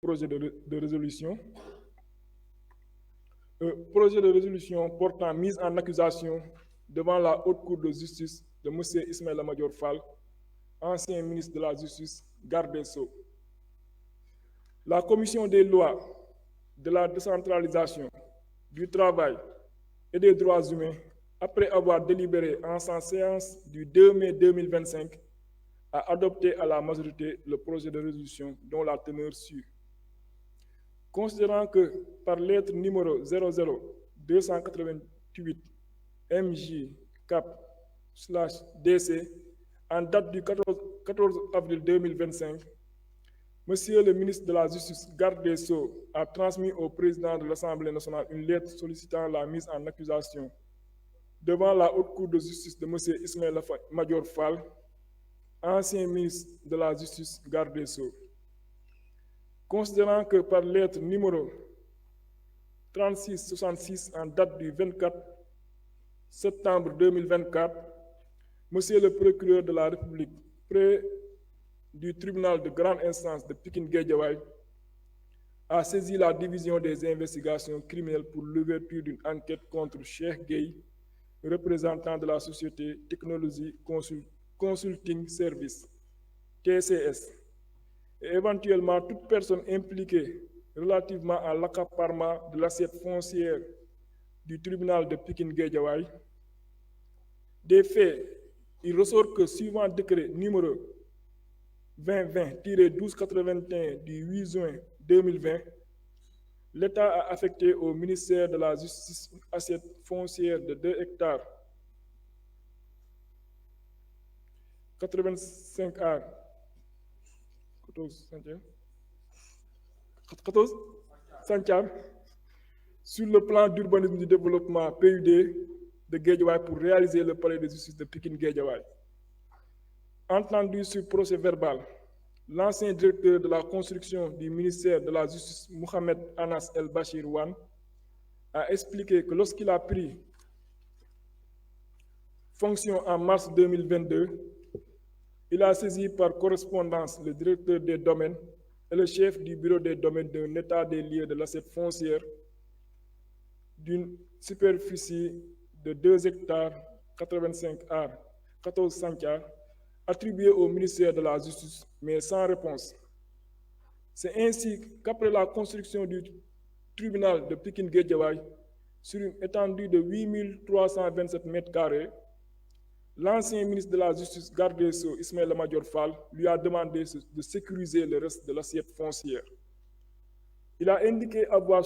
projet de résolution. Projet de résolution portant mise en accusation devant la Haute Cour de justice de M. Ismaïla Madior Fall, ancien ministre de la Justice, garde des Sceaux. La Commission des lois, de la décentralisation, du travail et des droits humains, après avoir délibéré en sa séance du 2 mai 2025, a adopté à la majorité le projet de résolution dont la teneur suit. Considérant que par lettre numéro 00288 MJ Cap/DC en date du 14 avril 2025, Monsieur le ministre de la Justice, garde des Sceaux, a transmis au président de l'Assemblée nationale une lettre sollicitant la mise en accusation devant la Haute Cour de justice de M. Ismaïla Madior Fall, ancien ministre de la Justice, garde des Sceaux. Considérant que par lettre numéro 3666 en date du 24 septembre 2024, Monsieur le procureur de la République, près du tribunal de grande instance de Pikine-Guédiawaye, a saisi la division des investigations criminelles pour l'ouverture d'une enquête contre Cheikh Gueye, représentant de la société Technology Consulting Service, TCS, et éventuellement toute personne impliquée relativement à l'accaparement de l'assiette foncière du tribunal de Pikine-Guédiawaye. Des faits, il ressort que suivant décret numéro 2020-1281 du 8 juin 2020, l'État a affecté au ministère de la Justice une assiette foncière de 2 hectares 85 ar 14 centièmes sur le plan d'urbanisme du développement PUD de Guédiawaye pour réaliser le palais de justice de Pikine-Guédiawaye. Entendu sur procès verbal, l'ancien directeur de la construction du ministère de la Justice, Mohamed Anas El Bachir Wan, a expliqué que lorsqu'il a pris fonction en mars 2022, il a saisi par correspondance le directeur des domaines et le chef du bureau des domaines d'un état des lieux de l'assiette foncière d'une superficie de 2 hectares 85 ar 14 centièmes attribué au ministère de la Justice, mais sans réponse. C'est ainsi qu'après la construction du tribunal de Pikine-Guédiawaye sur une étendue de 8327 mètres carrés, l'ancien ministre de la Justice, garde des Sceaux, Ismaïla Madior Fall, lui a demandé de sécuriser le reste de l'assiette foncière. Il a indiqué avoir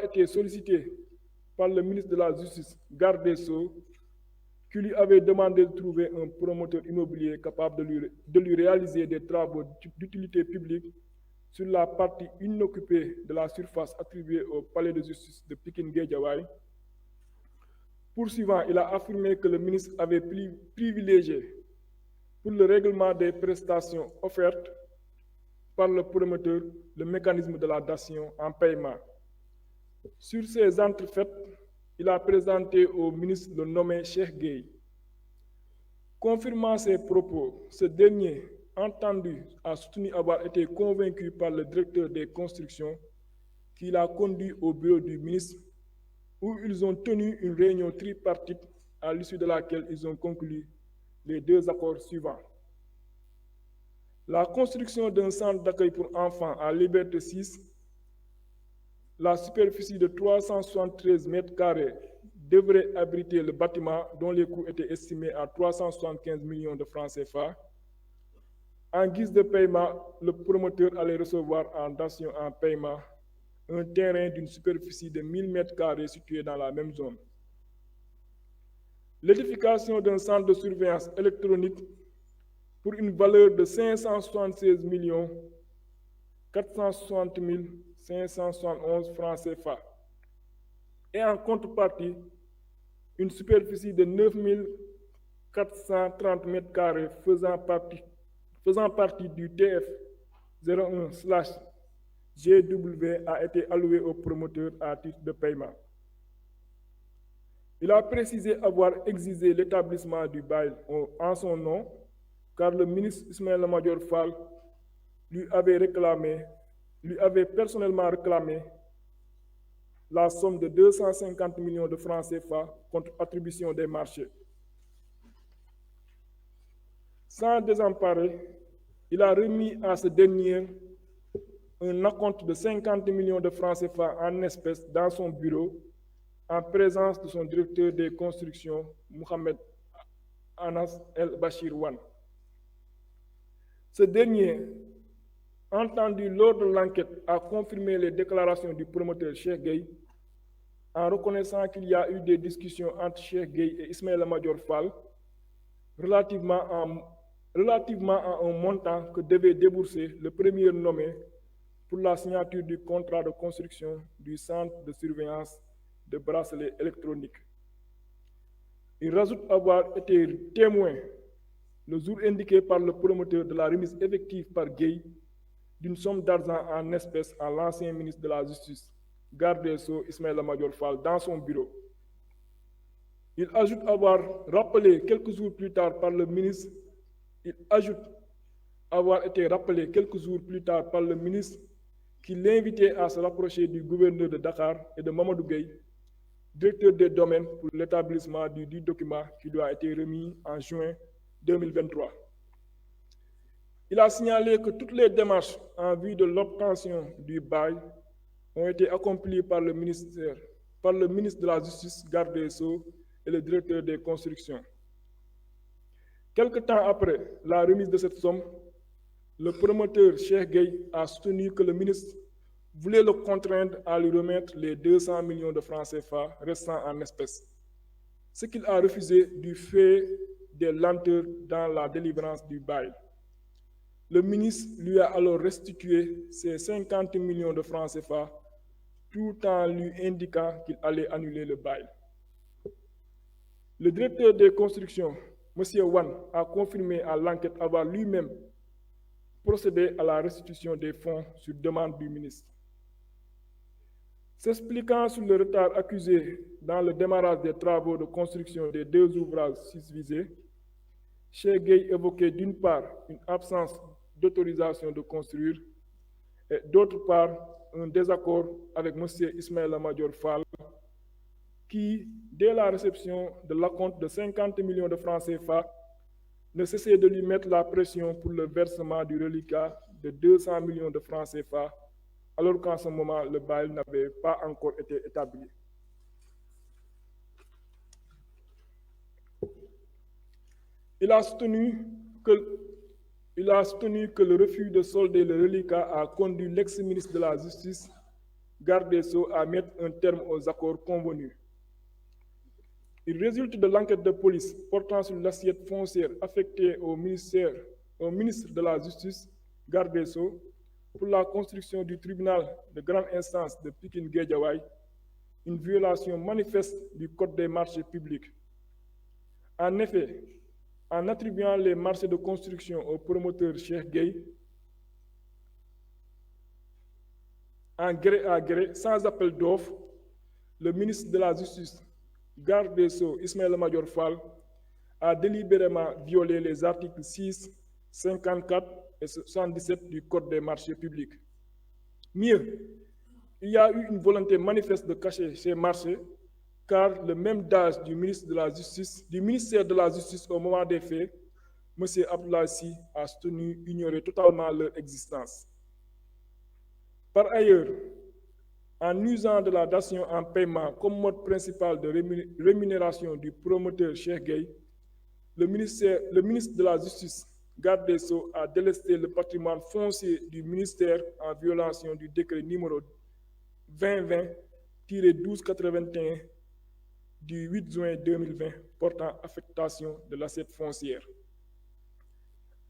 été sollicité par le ministre de la Justice, garde des Sceaux, qui lui avait demandé de trouver un promoteur immobilier capable de lui réaliser des travaux d'utilité publique sur la partie inoccupée de la surface attribuée au palais de justice de Pikine-Guédiawaye. Poursuivant, il a affirmé que le ministre avait privilégié pour le règlement des prestations offertes par le promoteur le mécanisme de la datation en paiement. Sur ces entrefaites, il a présenté au ministre le nommé Cheikh Gueye. Confirmant ses propos, ce dernier, entendu, a soutenu avoir été convaincu par le directeur des constructions qui l'a conduit au bureau du ministre où ils ont tenu une réunion tripartite à l'issue de laquelle ils ont conclu les 2 accords suivants. La construction d'un centre d'accueil pour enfants à Liberté 6, la superficie de 373 mètres carrés devrait abriter le bâtiment dont les coûts étaient estimés à 375 millions de francs CFA. En guise de paiement, le promoteur allait recevoir en datation en paiement un terrain d'une superficie de 1000 mètres carrés situé dans la même zone. L'édification d'un centre de surveillance électronique pour une valeur de 576 460 571 francs CFA. Et en contrepartie, une superficie de 9 430 mètres carrés faisant partie du TF 01/GW a été allouée au promoteur à titre de paiement. Il a précisé avoir exigé l'établissement du bail en son nom, car le ministre Ismaïla Madior Fall lui avait réclamé lui avait personnellement réclamé la somme de 250 millions de francs CFA contre attribution des marchés. Sans désemparer, il a remis à ce dernier un acompte de 50 millions de francs CFA en espèces dans son bureau en présence de son directeur des constructions, Mohamed Anas El Bachir Wan. Ce dernier, entendu lors de l'enquête, a confirmé les déclarations du promoteur Cheikh Gueye en reconnaissant qu'il y a eu des discussions entre Cheikh Gueye et Ismaïla Madior Fall relativement à un montant que devait débourser le premier nommé pour la signature du contrat de construction du centre de surveillance de bracelets électroniques. Il rajoute avoir été témoin le jour indiqué par le promoteur de la remise effective par Gueye d'une somme d'argent en espèces à l'ancien ministre de la Justice, garde des Sceaux Ismaïla Madior Fall, dans son bureau. Il ajoute avoir rappelé quelques jours plus tard par le ministre, qui l'invitait à se rapprocher du gouverneur de Dakar et de Mamadou Gueye, directeur des domaines, pour l'établissement du document qui lui a été remis en juin 2023. Il a signalé que toutes les démarches en vue de l'obtention du bail ont été accomplies par le ministre de la Justice, garde des Sceaux et le directeur des constructions. Quelque temps après la remise de cette somme, le promoteur Cheikh Gueye a soutenu que le ministre voulait le contraindre à lui remettre les 200 millions de francs CFA restants en espèces, ce qu'il a refusé du fait des lenteurs dans la délivrance du bail. Le ministre lui a alors restitué ses 50 millions de francs CFA tout en lui indiquant qu'il allait annuler le bail. Le directeur des constructions, M. Wan, a confirmé à l'enquête avoir lui-même procédé à la restitution des fonds sur demande du ministre. S'expliquant sur le retard accusé dans le démarrage des travaux de construction des deux ouvrages susvisés, Cheikh Gueye évoquait d'une part une absence d'autorisation de construire et d'autre part un désaccord avec M. Ismaïla Madior Fall qui, dès la réception de l'acompte de 50 millions de francs CFA, ne cessait de lui mettre la pression pour le versement du reliquat de 200 millions de francs CFA, alors qu'en ce moment, le bail n'avait pas encore été établi. Il a soutenu que le refus de solder le reliquat a conduit l'ex-ministre de la Justice, garde des Sceaux, à mettre un terme aux accords convenus. Il résulte de l'enquête de police portant sur l'assiette foncière affectée au ministre de la Justice, garde des Sceaux, pour la construction du tribunal de grande instance de Pikine-Guédiawaye, une violation manifeste du Code des marchés publics. En effet, en attribuant les marchés de construction au promoteur Cheikh Gueye, en gré à gré, sans appel d'offres, le ministre de la Justice, garde des Sceaux Ismaïla Madior Fall, a délibérément violé les articles 6, 54 et 77 du Code des marchés publics. Mieux, il y a eu une volonté manifeste de cacher ces marchés, car le même DAGE du ministère de la Justice au moment des faits, M. Abdoulaye Sy, a soutenu ignorer totalement leur existence. Par ailleurs, en usant de la dation en paiement comme mode principal de rémunération du promoteur Cheikh Gueye, le ministre de la Justice, garde des Sceaux, a délesté le patrimoine foncier du ministère en violation du décret numéro 2020-1281 du 8 juin 2020 portant affectation de l'assiette foncière.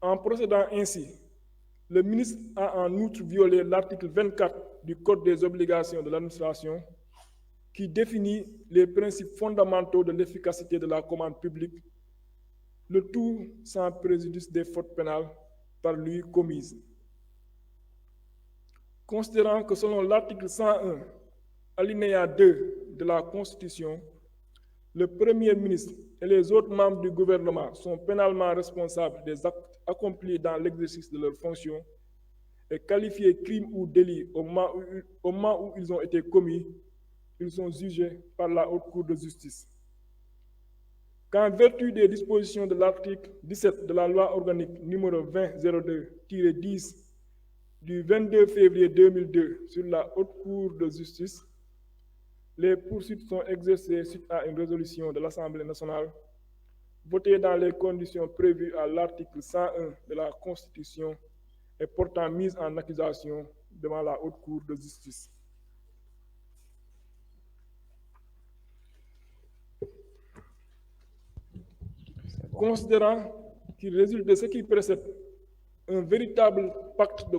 En procédant ainsi, le ministre a en outre violé l'article 24 du Code des obligations de l'administration qui définit les principes fondamentaux de l'efficacité de la commande publique, le tout sans préjudice des fautes pénales par lui commises. Considérant que selon l'article 101, alinéa 2 de la Constitution, le Premier ministre et les autres membres du gouvernement sont pénalement responsables des actes accomplis dans l'exercice de leurs fonctions et qualifiés crimes ou délits au moment où ils ont été commis, ils sont jugés par la Haute Cour de justice. Qu'en vertu des dispositions de l'article 17 de la loi organique numéro 2002-10 du 22 février 2002 sur la Haute Cour de justice, les poursuites sont exercées suite à une résolution de l'Assemblée nationale votée dans les conditions prévues à l'article 101 de la Constitution et portant mise en accusation devant la Haute Cour de justice. Considérant qu'il résulte de ce qui précède un véritable pacte de